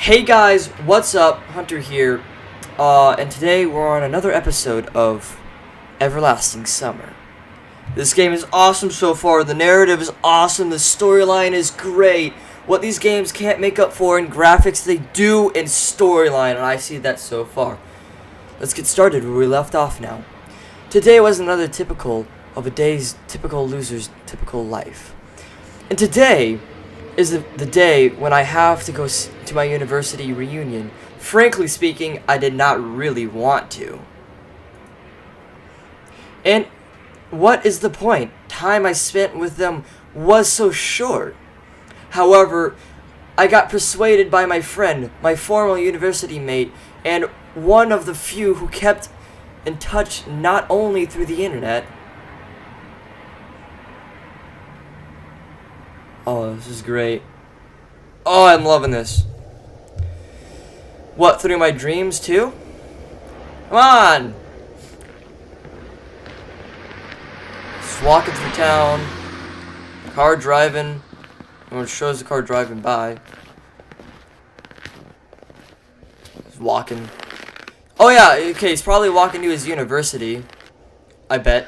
Hey guys, what's up? Hunter here. And today we're on another episode of Everlasting Summer. This game is awesome so far. The narrative is awesome. The storyline is great. What these games can't make up for in graphics, they do in storyline, and I see that so far. Let's get started where we left off now. Today was another typical of a day's typical loser's typical life. And today is the day when I have to go to my university reunion. Frankly speaking, I did not really want to. And what is the point? Time I spent with them was so short. However, I got persuaded by my friend, my former university mate, and one of the few who kept in touch not only through the internet. Oh, this is great. Oh, I'm loving this. What, through my dreams too? Come on! Just walking through town. Car driving. It shows the car driving by. He's walking. Oh yeah, okay, he's probably walking to his university. I bet.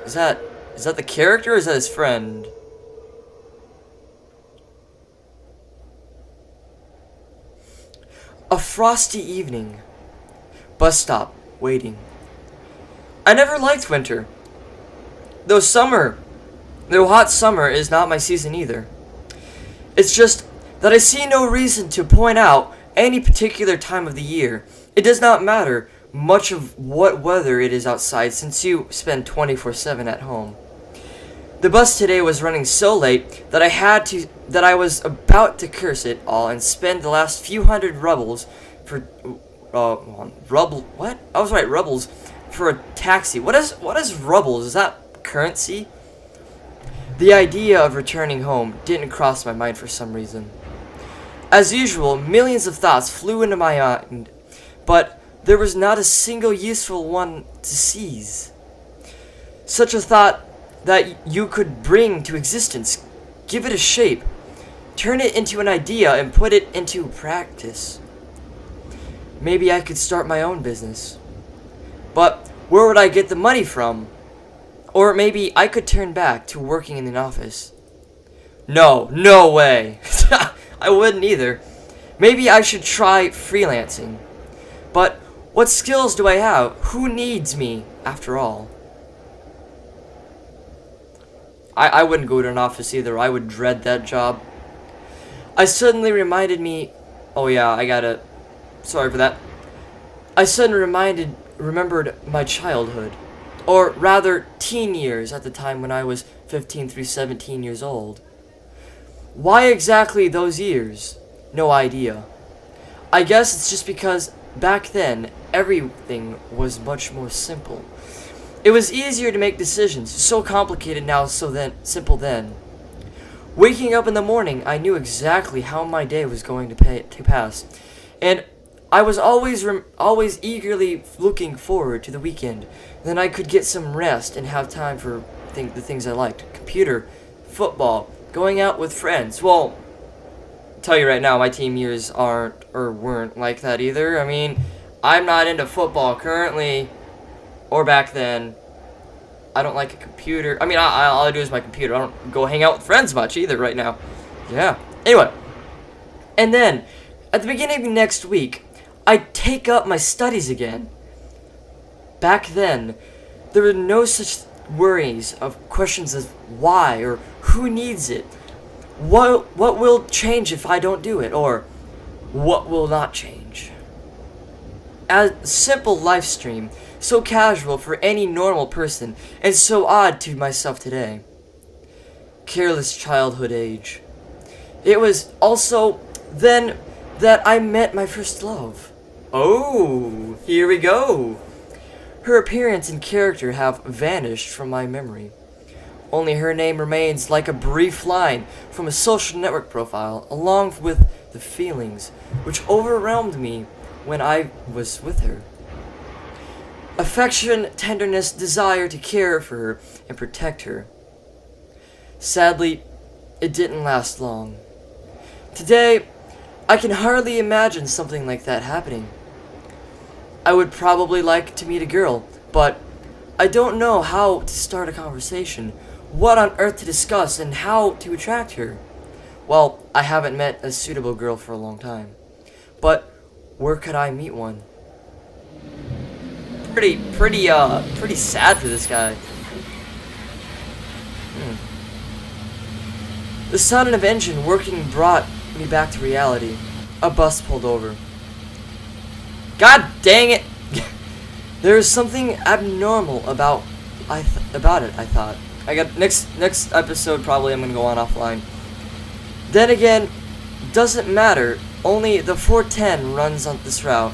Is that the character or is that his friend? A frosty evening. Bus stop. Waiting. I never liked winter. Though hot summer is not my season either. It's just that I see no reason to point out any particular time of the year. It does not matter much of what weather it is outside since you spend 24/7 at home. The bus today was running so late that I was about to curse it all and spend the last few hundred rubles for what? I was right, rubles for a taxi. What is rubles? Is that currency? The idea of returning home didn't cross my mind for some reason. As usual, millions of thoughts flew into my mind, but there was not a single useful one to seize. Such a thought that you could bring to existence, give it a shape, turn it into an idea, and put it into practice. Maybe I could start my own business. But where would I get the money from? Or maybe I could turn back to working in an office. No way. I wouldn't either. Maybe I should try freelancing. But what skills do I have? Who needs me, after all? I wouldn't go to an office either. I would dread that job. I suddenly remembered my childhood. Or rather, teen years at the time when I was 15 through 17 years old. Why exactly those years? No idea. I guess it's just because back then, everything was much more simple. It was easier to make decisions, so complicated now, simple then. Waking up in the morning, I knew exactly how my day was going to pass, and I was always eagerly looking forward to the weekend. Then I could get some rest and have time for the things I liked: computer, football, going out with friends. Well, I'll tell you right now, my teen years weren't like that either. I mean, I'm not into football currently. Or back then. I don't like a computer. I mean, all I do is my computer. I don't go hang out with friends much either right now. Yeah. Anyway. And then, at the beginning of next week, I'd take up my studies again. Back then, there were no such worries of questions as why or who needs it. What will change if I don't do it? Or what will not change? A simple life stream, so casual for any normal person, and so odd to myself today. Careless childhood age. It was also then that I met my first love. Oh, here we go. Her appearance and character have vanished from my memory. Only her name remains like a brief line from a social network profile, along with the feelings which overwhelmed me when I was with her. Affection, tenderness, desire to care for her and protect her. Sadly, it didn't last long. Today, I can hardly imagine something like that happening. I would probably like to meet a girl, but I don't know how to start a conversation, what on earth to discuss, and how to attract her. Well, I haven't met a suitable girl for a long time. But where could I meet one? Pretty sad for this guy. The sound of an engine working brought me back to reality. A bus pulled over. God dang it! There is something abnormal about it, I thought. I got next episode probably I'm gonna go on offline. Then again, doesn't matter. Only the 410 runs on this route.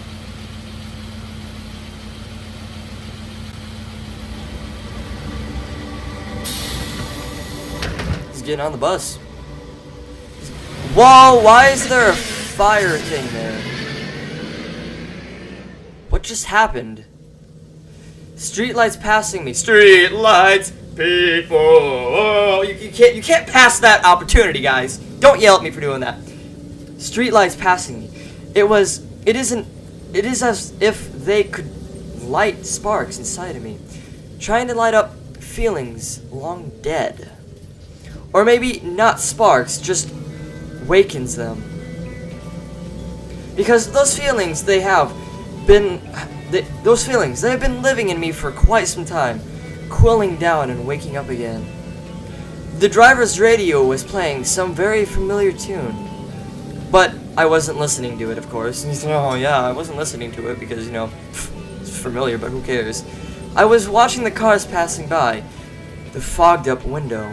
He's getting on the bus. Whoa, why is there a fire thing there? What just happened? Streetlights passing me. Streetlights, people. Oh, you can't pass that opportunity, guys. Don't yell at me for doing that. Streetlights passing me. It is as if they could light sparks inside of me, trying to light up feelings long dead. Or maybe not sparks, just wakens them. Because those feelings they have been living in me for quite some time, cooling down and waking up again. The driver's radio was playing some very familiar tune, but I wasn't listening to it, of course. And he's like, oh yeah, I wasn't listening to it because, you know, it's familiar, but who cares? I was watching the cars passing by, the fogged up window.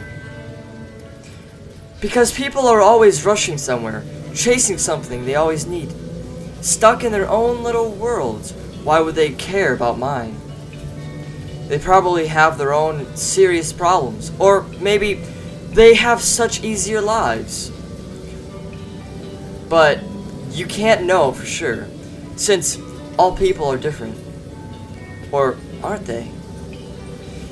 Because people are always rushing somewhere, chasing something they always need. Stuck in their own little worlds, why would they care about mine? They probably have their own serious problems, or maybe they have such easier lives. But you can't know for sure, since all people are different. Or aren't they?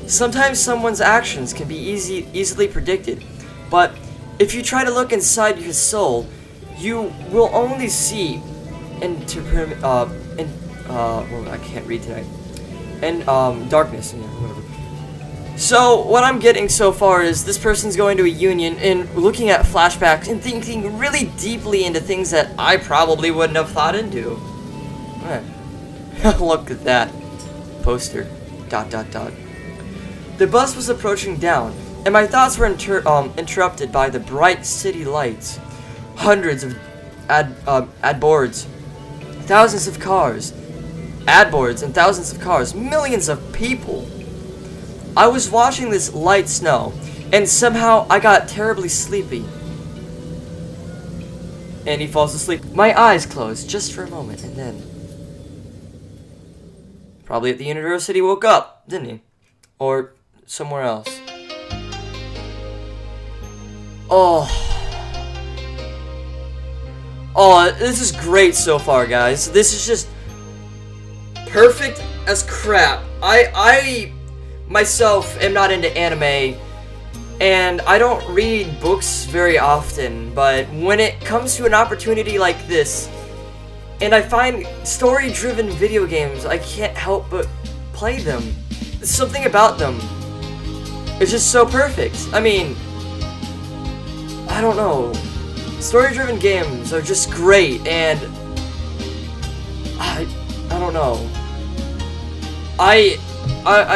Sometimes someone's actions can be easily predicted, but if you try to look inside your soul, you will only see well, I can't read tonight. And darkness, yeah, whatever. So what I'm getting so far is this person's going to a union and looking at flashbacks and thinking really deeply into things that I probably wouldn't have thought into. Look at that poster. ... The bus was approaching down, and my thoughts were interrupted by the bright city lights. Hundreds of ad boards, thousands of cars, ad boards and thousands of cars, millions of people. I was watching this light snow, and somehow I got terribly sleepy. And he falls asleep. My eyes closed just for a moment, and then probably at the university woke up, didn't he? Or somewhere else. Oh, this is great so far, guys. This is just perfect as crap. I myself am not into anime, and I don't read books very often, but when it comes to an opportunity like this, and I find story-driven video games, I can't help but play them. There's something about them. It's just so perfect. I mean, I don't know. Story-driven games are just great, and I don't know. I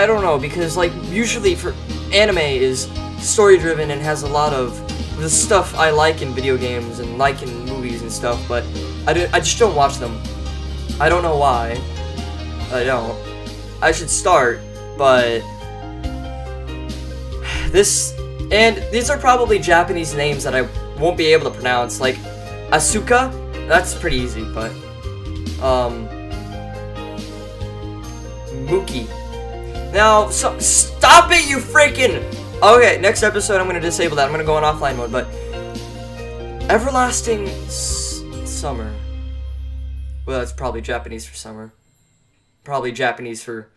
don't know, because like usually for anime is story-driven and has a lot of the stuff I like in video games and like in movies and stuff, but I just don't watch them. I don't know why. I don't. I should start, but these are probably Japanese names that I won't be able to pronounce, like Asuka. That's pretty easy, but Mookie. Now, so stop it, you freaking. Okay, next episode I'm gonna disable that. I'm gonna go on offline mode, but Everlasting Summer. Well, that's probably Japanese for summer. Probably Japanese for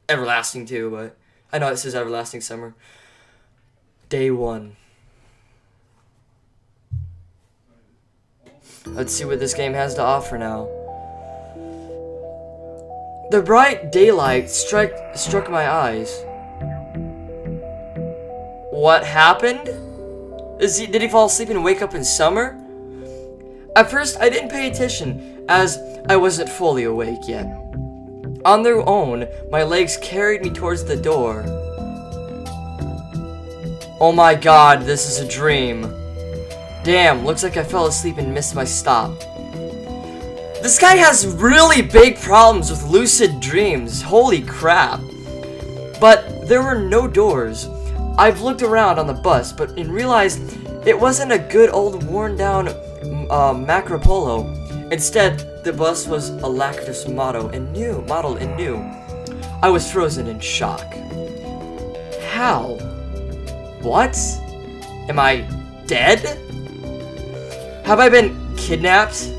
everlasting too, but I know it says Everlasting Summer. Day 1. Let's see what this game has to offer now. The bright daylight struck my eyes. What happened? Did he fall asleep and wake up in summer? At first, I didn't pay attention, as I wasn't fully awake yet. On their own, my legs carried me towards the door. Oh my god, this is a dream. Damn, looks like I fell asleep and missed my stop. This guy has really big problems with lucid dreams, holy crap. But there were no doors. I've looked around on the bus, but realized it wasn't a good old worn down Macro Polo. Instead, the bus was a Lactus model and new. I was frozen in shock. How? What? Am I dead? Have I been kidnapped?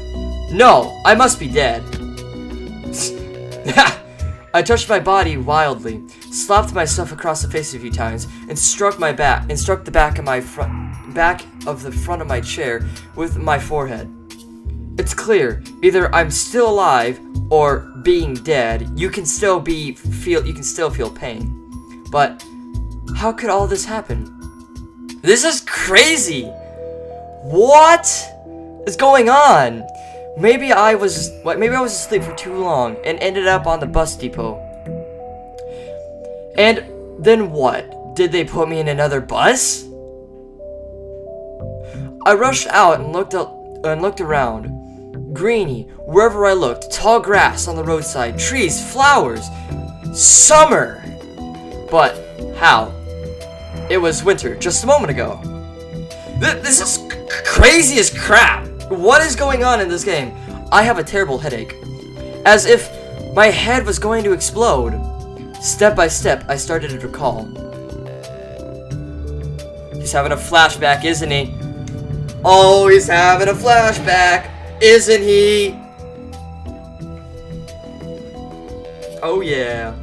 No, I must be dead. I touched my body wildly, slapped myself across the face a few times, and struck the back of the front of my chair with my forehead. It's clear, either I'm still alive or being dead. You can still feel pain. But how could all this happen? This is crazy. What is going on? Maybe I was asleep for too long and ended up on the bus depot. And then what? Did they put me in another bus? I rushed out and looked around. Greeny, wherever I looked, tall grass on the roadside, trees, flowers, summer. But how? It was winter just a moment ago. This is crazy as crap. What is going on in this game? I have a terrible headache. As if my head was going to explode. Step by step, I started to recall. He's having a flashback, isn't he? Oh, he's having a flashback, isn't he? Oh yeah.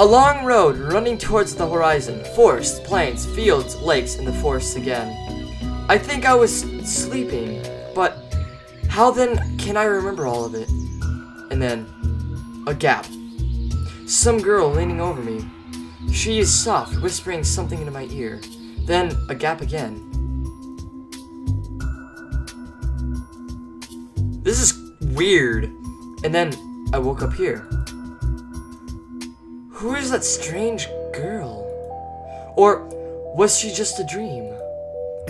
A long road running towards the horizon. Forests, plains, fields, lakes, and the forests again. I think I was sleeping, but how then can I remember all of it? And then, a gap. Some girl leaning over me. She is soft, whispering something into my ear. Then, a gap again. This is weird. And then, I woke up here. Who is that strange girl? Or was she just a dream?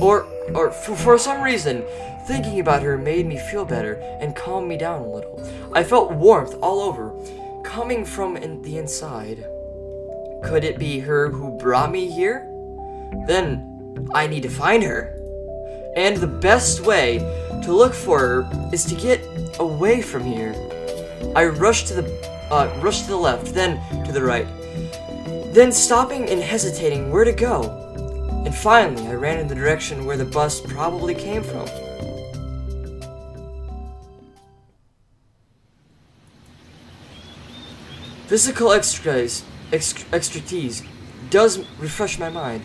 Or for some reason, thinking about her made me feel better and calmed me down a little. I felt warmth all over, coming from the inside. Could it be her who brought me here? Then I need to find her. And the best way to look for her is to get away from here. I rushed to the left, then to the right, then stopping and hesitating where to go. And finally, I ran in the direction where the bus probably came from. Physical expertise does refresh my mind.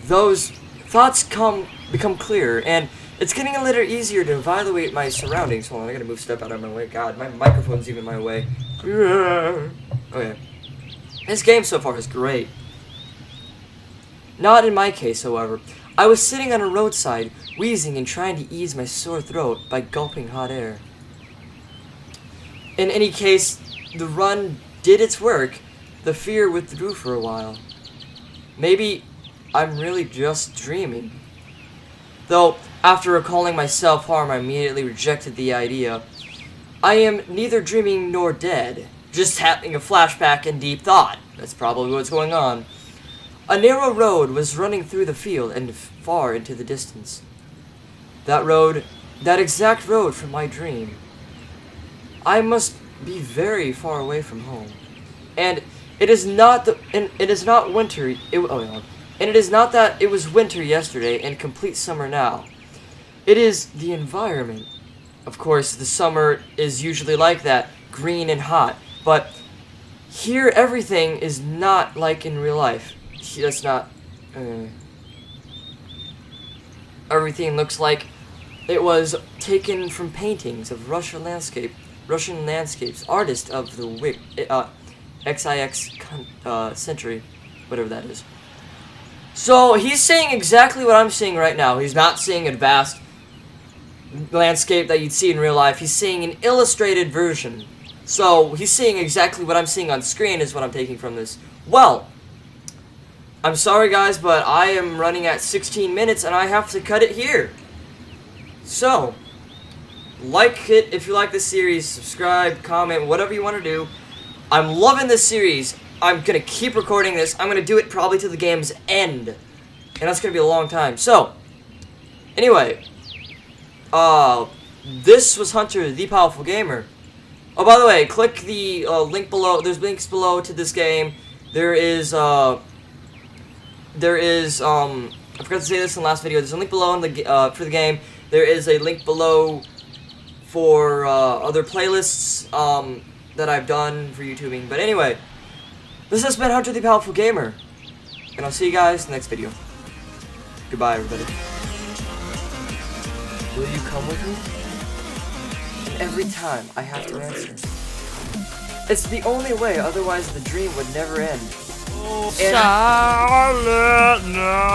Those thoughts become clearer, and it's getting a little easier to evaluate my surroundings. Hold on, I gotta move step out of my way. God, my microphone's even in my way. Okay. This game so far is great. Not in my case, however. I was sitting on a roadside, wheezing and trying to ease my sore throat by gulping hot air. In any case, the run did its work. The fear withdrew for a while. Maybe I'm really just dreaming. Though, after recalling my self-harm, I immediately rejected the idea. I am neither dreaming nor dead, just having a flashback and deep thought. That's probably what's going on. A narrow road was running through the field and far into the distance. That exact road from my dream. I must be very far away from home. And it is not winter. And it is not that it was winter yesterday and complete summer now. It is the environment. Of course, the summer is usually like that, green and hot, but here everything is not like in real life. That's not... Everything looks like it was taken from paintings of Russian landscapes, artist of the XIX century, whatever that is. So he's saying exactly what I'm seeing right now. He's not seeing a vast landscape that you'd see in real life. He's seeing an illustrated version. So he's seeing exactly what I'm seeing on screen is what I'm taking from this. Well, I'm sorry guys, but I am running at 16 minutes and I have to cut it here. So, like it if you like this series, subscribe, comment, whatever you want to do. I'm loving this series. I'm going to keep recording this. I'm going to do it probably to the game's end. And that's going to be a long time. So, anyway, this was Hunter, the Powerful Gamer. Oh, by the way, click the link below. There's links below to this game. There is, I forgot to say this in the last video. There's a link below in the, for the game. There is a link below for other playlists that I've done for YouTubing. But anyway, this has been Hunter the Powerful Gamer. And I'll see you guys in the next video. Goodbye, everybody. Will you come with me? And every time I have to answer. It's the only way, otherwise the dream would never end. Silent night.